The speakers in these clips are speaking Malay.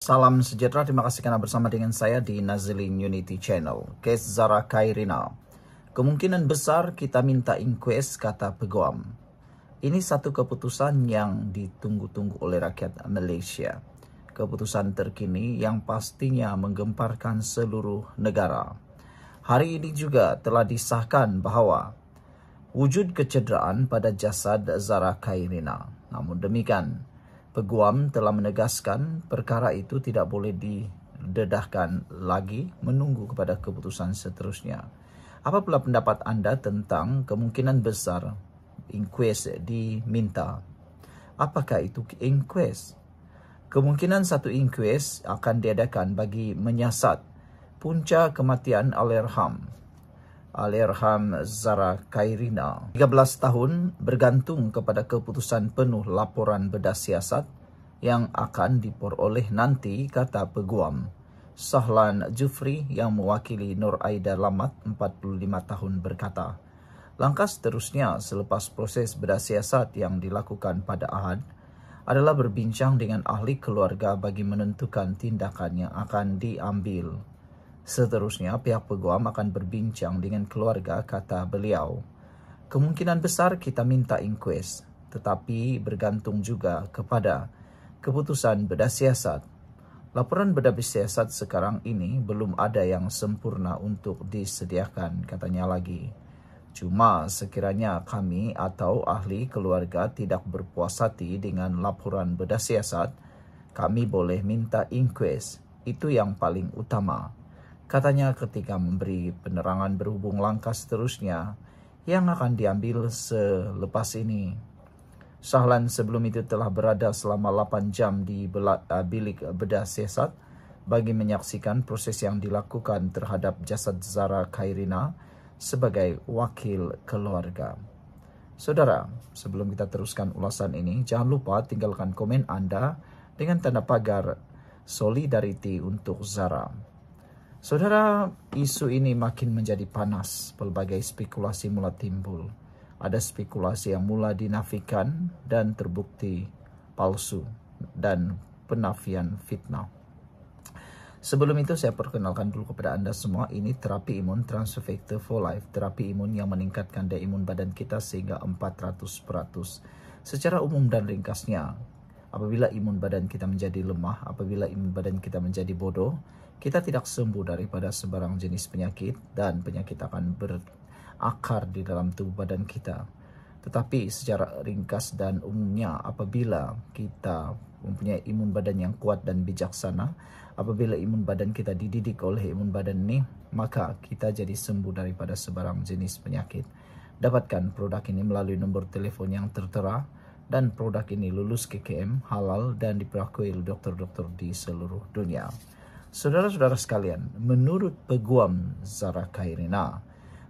Salam sejahtera, terima kasih karena bersama dengan saya di Nazilin Unity Channel. Kes Zara Khairina. Kemungkinan besar kita minta inquest, kata Peguam. Ini satu keputusan yang ditunggu-tunggu oleh rakyat Malaysia. Keputusan terkini yang pastinya menggemparkan seluruh negara. Hari ini juga telah disahkan bahawa wujud kecederaan pada jasad Zara Khairina. Namun demikian, Peguam telah menegaskan perkara itu tidak boleh didedahkan lagi menunggu kepada keputusan seterusnya. Apa pula pendapat anda tentang kemungkinan besar inquest diminta? Apakah itu inquest? Kemungkinan satu inquest akan diadakan bagi menyiasat punca kematian Allahyarham Zara Khairina. 13 tahun bergantung kepada keputusan penuh laporan bedah siasat yang akan diperoleh nanti, kata Peguam. Sahlan Jufri yang mewakili Nur Aida Lamat, 45 tahun, berkata, langkah seterusnya selepas proses bedah siasat yang dilakukan pada Ahad adalah berbincang dengan ahli keluarga bagi menentukan tindakan yang akan diambil. Seterusnya, pihak Peguam akan berbincang dengan keluarga, kata beliau. Kemungkinan besar kita minta inquest, tetapi bergantung juga kepada keputusan bedah siasat. Laporan bedah siasat sekarang ini belum ada yang sempurna untuk disediakan, katanya lagi. Cuma sekiranya kami atau ahli keluarga tidak berpuas hati dengan laporan bedah siasat, kami boleh minta inquest. Itu yang paling utama, katanya ketika memberi penerangan berhubung langkah seterusnya yang akan diambil selepas ini. Sahlan sebelum itu telah berada selama 8 jam di bilik bedah siasat bagi menyaksikan proses yang dilakukan terhadap jasad Zara Khairina sebagai wakil keluarga. Saudara, sebelum kita teruskan ulasan ini, jangan lupa tinggalkan komen anda dengan tanda pagar solidariti untuk Zara. Saudara, isu ini makin menjadi panas. Pelbagai spekulasi mula timbul. Ada spekulasi yang mula dinafikan dan terbukti palsu dan penafian fitnah. Sebelum itu saya perkenalkan dulu kepada anda semua, ini terapi imun Transfer Factor for Life. Terapi imun yang meningkatkan daya imun badan kita sehingga 400%. Secara umum dan ringkasnya, apabila imun badan kita menjadi lemah, apabila imun badan kita menjadi bodoh, kita tidak sembuh daripada sebarang jenis penyakit dan penyakit akan berakar di dalam tubuh badan kita. Tetapi secara ringkas dan umumnya, apabila kita mempunyai imun badan yang kuat dan bijaksana, apabila imun badan kita dididik oleh imun badan ini, maka kita jadi sembuh daripada sebarang jenis penyakit. Dapatkan produk ini melalui nombor telepon yang tertera, dan produk ini lulus KKM, halal dan diperakui oleh dokter-dokter di seluruh dunia. Saudara-saudara sekalian, menurut Peguam Zara Khairina,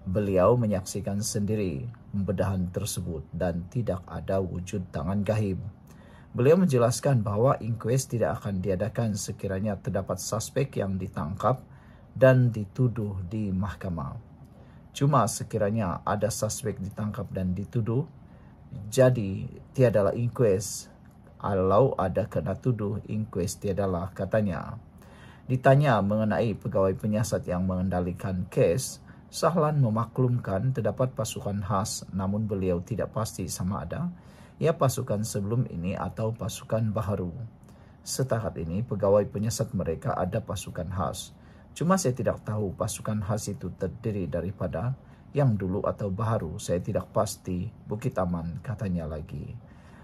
beliau menyaksikan sendiri pembedahan tersebut dan tidak ada wujud tangan gaib. Beliau menjelaskan bahawa inquest tidak akan diadakan sekiranya terdapat suspek yang ditangkap dan dituduh di mahkamah. Cuma sekiranya ada suspek ditangkap dan dituduh, jadi tiadalah inquest. Kalau ada kena tuduh, inquest tiadalah, katanya. Ditanya mengenai pegawai penyiasat yang mengendalikan kes, Sahlan memaklumkan terdapat pasukan khas, namun beliau tidak pasti sama ada ia pasukan sebelum ini atau pasukan baharu. Setakat ini pegawai penyiasat mereka ada pasukan khas. Cuma saya tidak tahu pasukan khas itu terdiri daripada yang dulu atau baharu. Saya tidak pasti. Bukit Aman, katanya lagi.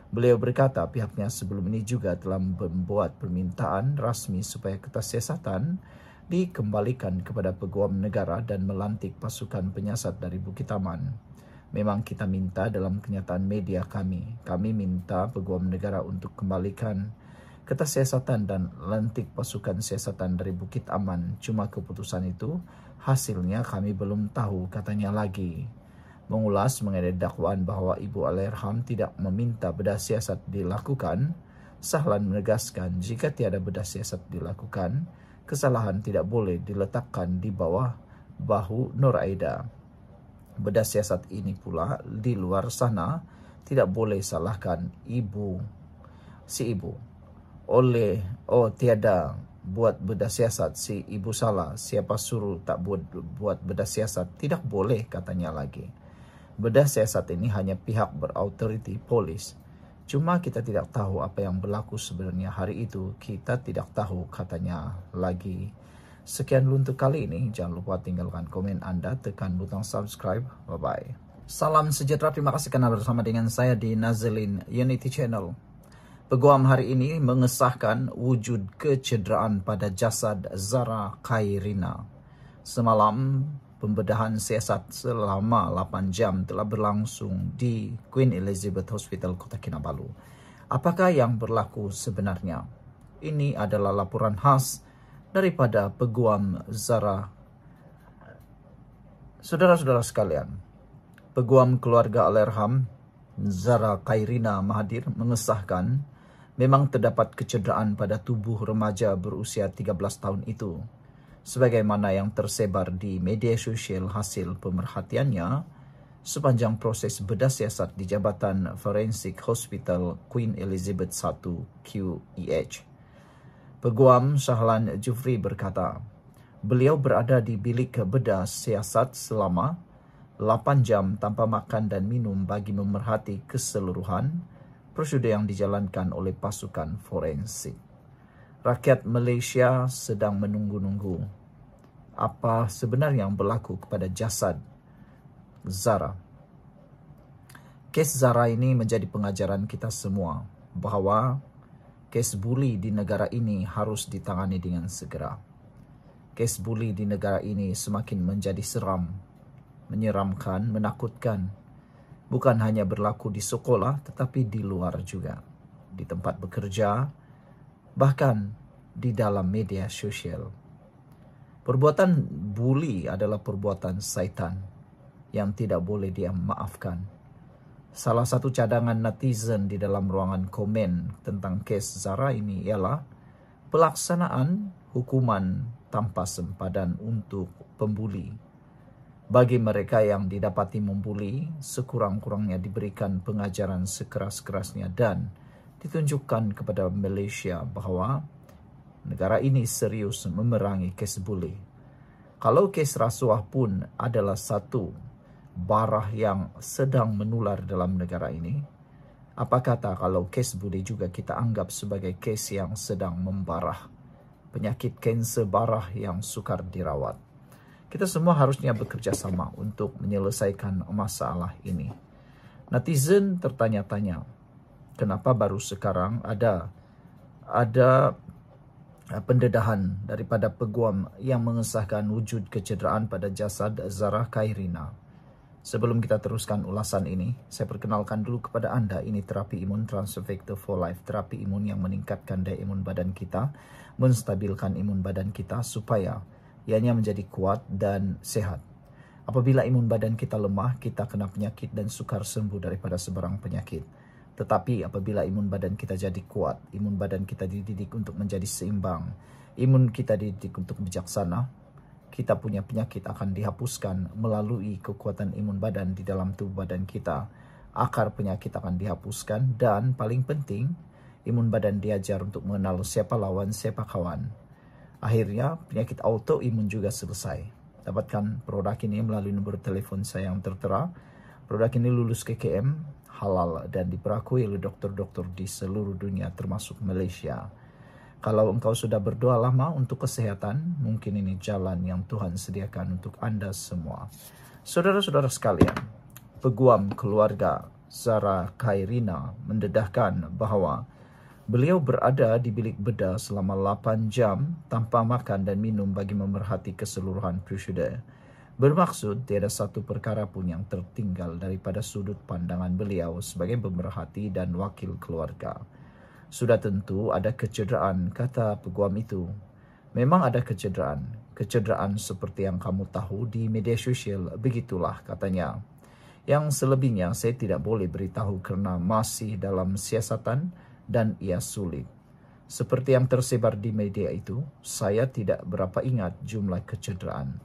Beliau berkata pihaknya sebelum ini juga telah membuat permintaan rasmi supaya kesiasatan dikembalikan kepada Peguam Negara dan melantik pasukan penyiasat dari Bukit Aman. Memang kita minta dalam kenyataan media kami minta Peguam Negara untuk kembalikan kesiasatan dan lantik pasukan siasatan dari Bukit Aman. Cuma keputusan itu hasilnya kami belum tahu, katanya lagi. Mengulas mengenai dakwaan bahawa Ibu Allahyarham tidak meminta bedah siasat dilakukan, Sahlan menegaskan jika tiada bedah siasat dilakukan, kesalahan tidak boleh diletakkan di bawah bahu Nur Aida. Bedah siasat ini pula di luar sana tidak boleh salahkan si ibu. tiada buat bedah siasat, si ibu salah, siapa suruh tak buat bedah siasat, tidak boleh katanya lagi. Bedah siasat ini hanya pihak berautoriti polis. Cuma kita tidak tahu apa yang berlaku sebenarnya hari itu, kita tidak tahu katanya lagi. Sekian dulu untuk kali ini, jangan lupa tinggalkan komen Anda, tekan butang subscribe, bye-bye. Salam sejahtera, terima kasih karena bersama dengan saya di Nazilin Unity Channel. Peguam hari ini mengesahkan wujud kecederaan pada jasad Zara Khairina. Semalam, pembedahan siasat selama 8 jam telah berlangsung di Queen Elizabeth Hospital Kota Kinabalu. Apakah yang berlaku sebenarnya? Ini adalah laporan khas daripada peguam Zara. Saudara-saudara sekalian, peguam keluarga Allahyarham Zara Khairina Mahathir mengesahkan memang terdapat kecederaan pada tubuh remaja berusia 13 tahun itu. Sebagaimana yang tersebar di media sosial hasil pemerhatiannya sepanjang proses bedah siasat di Jabatan Forensik Hospital Queen Elizabeth I QEH. Peguam Shahlan Jufri berkata, beliau berada di bilik bedah siasat selama 8 jam tanpa makan dan minum bagi memerhati keseluruhan prosedur yang dijalankan oleh pasukan forensik. Rakyat Malaysia sedang menunggu-nunggu apa sebenarnya yang berlaku kepada jasad Zara. Kes Zara ini menjadi pengajaran kita semua bahawa kes buli di negara ini harus ditangani dengan segera. Kes buli di negara ini semakin menjadi seram, menyeramkan, menakutkan. Bukan hanya berlaku di sekolah, tetapi di luar juga. Di tempat bekerja, bahkan di dalam media sosial. Perbuatan buli adalah perbuatan syaitan yang tidak boleh dimaafkan. Salah satu cadangan netizen di dalam ruangan komen tentang kes Zara ini ialah pelaksanaan hukuman tanpa sempadan untuk pembuli. Bagi mereka yang didapati membuli, sekurang-kurangnya diberikan pengajaran sekeras-kerasnya dan ditunjukkan kepada Malaysia bahawa negara ini serius memerangi kes buli. Kalau kes rasuah pun adalah satu barah yang sedang menular dalam negara ini, apa kata kalau kes buli juga kita anggap sebagai kes yang sedang membarah, penyakit kanser barah yang sukar dirawat. Kita semua harusnya bekerja sama untuk menyelesaikan masalah ini. Netizen tertanya-tanya, kenapa baru sekarang ada pendedahan daripada peguam yang mengesahkan wujud kecederaan pada jasad Zara Khairina. Sebelum kita teruskan ulasan ini, saya perkenalkan dulu kepada anda, ini terapi imun Transfer Factor for Life, terapi imun yang meningkatkan daya imun badan kita, menstabilkan imun badan kita supaya ianya menjadi kuat dan sehat. Apabila imun badan kita lemah, kita kena penyakit dan sukar sembuh daripada sebarang penyakit. Tetapi apabila imun badan kita jadi kuat, imun badan kita dididik untuk menjadi seimbang, imun kita dididik untuk bijaksana, kita punya penyakit akan dihapuskan melalui kekuatan imun badan di dalam tubuh badan kita. Akar penyakit akan dihapuskan dan paling penting, imun badan diajar untuk mengenal siapa lawan, siapa kawan. Akhirnya, penyakit autoimun juga selesai. Dapatkan produk ini melalui nombor telefon saya yang tertera. Produk ini lulus KKM, halal dan diperakui oleh dokter-dokter di seluruh dunia termasuk Malaysia. Kalau engkau sudah berdoa lama untuk kesehatan, mungkin ini jalan yang Tuhan sediakan untuk anda semua. Saudara-saudara sekalian, peguam keluarga Zara Khairina mendedahkan bahawa beliau berada di bilik bedah selama 8 jam tanpa makan dan minum bagi memerhati keseluruhan prosedur. Bermaksud tiada satu perkara pun yang tertinggal daripada sudut pandangan beliau sebagai pemerhati dan wakil keluarga. Sudah tentu ada kecederaan, kata peguam itu. Memang ada kecederaan. Kecederaan seperti yang kamu tahu di media sosial, begitulah katanya. Yang selebihnya saya tidak boleh beritahu kerana masih dalam siasatan dan ia sulit. Seperti yang tersebar di media itu, saya tidak berapa ingat jumlah kecederaan.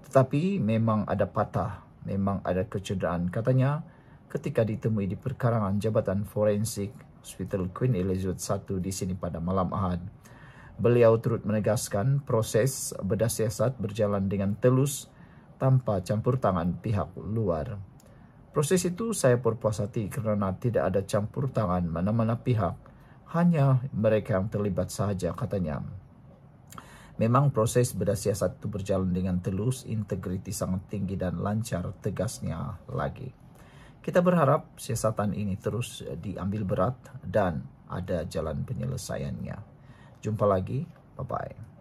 Tetapi memang ada patah, memang ada kecederaan. Katanya ketika ditemui di perkarangan Jabatan Forensik Hospital Queen Elizabeth I di sini pada malam Ahad. Beliau turut menegaskan proses bedah siasat berjalan dengan telus tanpa campur tangan pihak luar. Proses itu saya berpuas hati kerana tidak ada campur tangan mana-mana pihak, hanya mereka yang terlibat sahaja, katanya. Memang proses bedah siasat itu berjalan dengan telus, integriti sangat tinggi dan lancar, tegasnya lagi. Kita berharap siasatan ini terus diambil berat dan ada jalan penyelesaiannya. Jumpa lagi, bye-bye.